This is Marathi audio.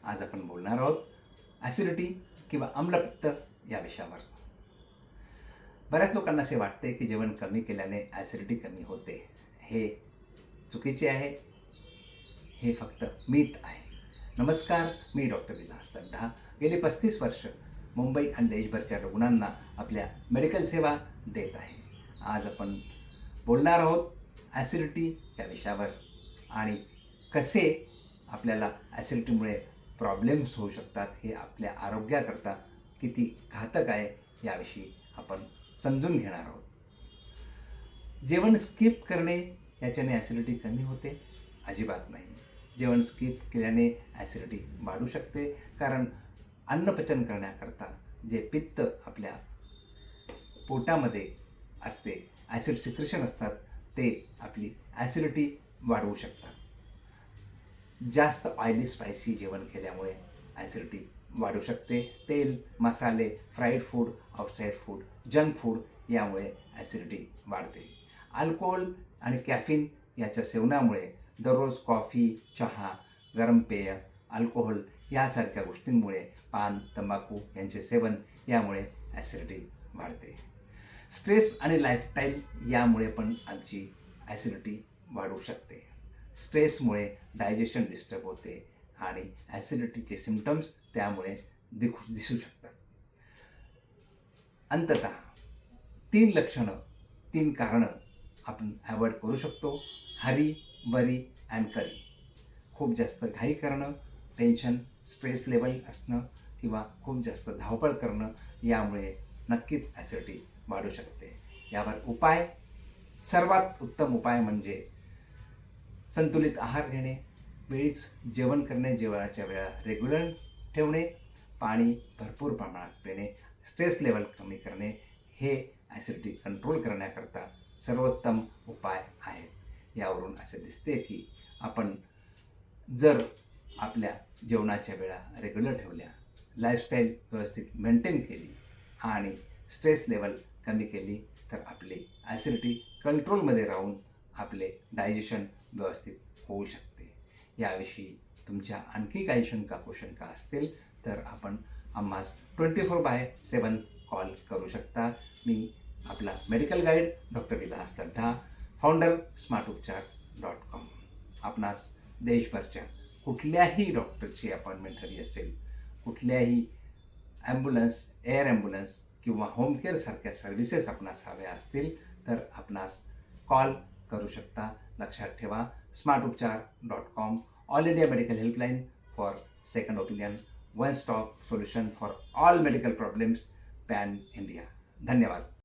आज आपण बोलणार आहोत ॲसिडिटी किंवा आम्लपित्त या विषयावर. बऱ्याच लोकांना असे वाटते की जेवण कमी केल्याने ॲसिडिटी कमी होते. हे चुकीचे आहे. हे फक्त मिथ आहे. नमस्कार, मी डॉक्टर विलास तड्ढा. गेली 35 वर्ष मुंबई आणि देशभरच्या रुग्णांना आपल्या मेडिकल सेवा देत आहे. आज आपण बोलणार आहोत ॲसिडिटी या विषयावर आणि कसे आपल्याला ॲसिडिटीमुळे प्रॉब्लेम्स होऊ शकतात, हे आपल्या आरोग्याकरता किती घातक आहे याविषयी आपण समजून घेणार आहोत. जेवण स्किप करणे याच्याने ॲसिडिटी कमी होते? अजिबात नाही. जेवण स्किप केल्याने ॲसिडिटी वाढू शकते, कारण अन्नपचन करण्याकरता जे पित्त आपल्या पोटामध्ये असते, ॲसिड सिक्रेशन असतात, ते आपली ॲसिडिटी वाढवू शकतात. जास्त ऑइली स्पायसी जेवण केल्यामुळे ॲसिडिटी वाढू शकते. तेल, मसाले, fried food, outside food, junk food यामुळे ॲसिडिटी वाढते. अल्कोहोल आणि कॅफिन याच्या सेवनामुळे दररोज कॉफी, चहा, गरम पेय, अल्कोहोल यासारख्या गोष्टींमुळे, पान, तंबाखू यांचे सेवन यामुळे ॲसिडिटी वाढते. स्ट्रेस आणि लाईफस्टाईल यामुळे पण आमची ॲसिडिटी वाढू शकते. स्ट्रेसमुळे डायजेशन डिस्टर्ब होते आणि ॲसिडिटीचे सिम्पटम्स त्यामुळे दिसू शकतात. अंततः 3 लक्षणं, 3 कारणं आपण अवॉइड करू शकतो. हरी, बरी अँड करी. खूप जास्त घाई करणं, टेन्शन, स्ट्रेस लेवल असणं किंवा खूप जास्त धावपळ करणं यामुळे नक्कीच ॲसिडिटी वाढू शकते. यावर उपाय, सर्वात उत्तम उपाय म्हणजे संतुलित आहार घेणे, वेळीच जेवण करणे, जेवणाच्या वेळा रेग्युलर ठेवणे, पाणी भरपूर प्रमाणात पिणे, स्ट्रेस लेवल कमी करणे हे ॲसिडिटी कंट्रोल करण्याकरता सर्वोत्तम उपाय आहेत. यावरून असे दिसते की आपण जर आपल्या जेवणाच्या वेळा रेग्युलर ठेवल्या, लाईफस्टाईल व्यवस्थित मेंटेन केली आणि स्ट्रेस लेवल कमी केली तर आपली ॲसिडिटी कंट्रोलमध्ये राहून आपले डायजेशन व्यवस्थित होऊ शकते. याविषयी तुमच्या आणखी काही कुशंका असतील तर आपण आम्हास 24/7 कॉल करू शकता. मी आपला medical guide doctor Vilas Taddha, founder smartupchar.com. आपणास देशभरच्या कुठल्याही डॉक्टरची अपॉइंटमेंट हवी असेल, कुठल्याही ॲम्ब्युलन्स, एअर ॲम्ब्युलन्स किंवा होम केअरसारख्या सर्व्हिसेस आपणास हव्या असतील तर आपणास कॉल करू शकता. लक्षात ठेवा, smartupchar.com, all India medical helpline for second opinion, one stop solution for all medical problems, pan India. धन्यवाद.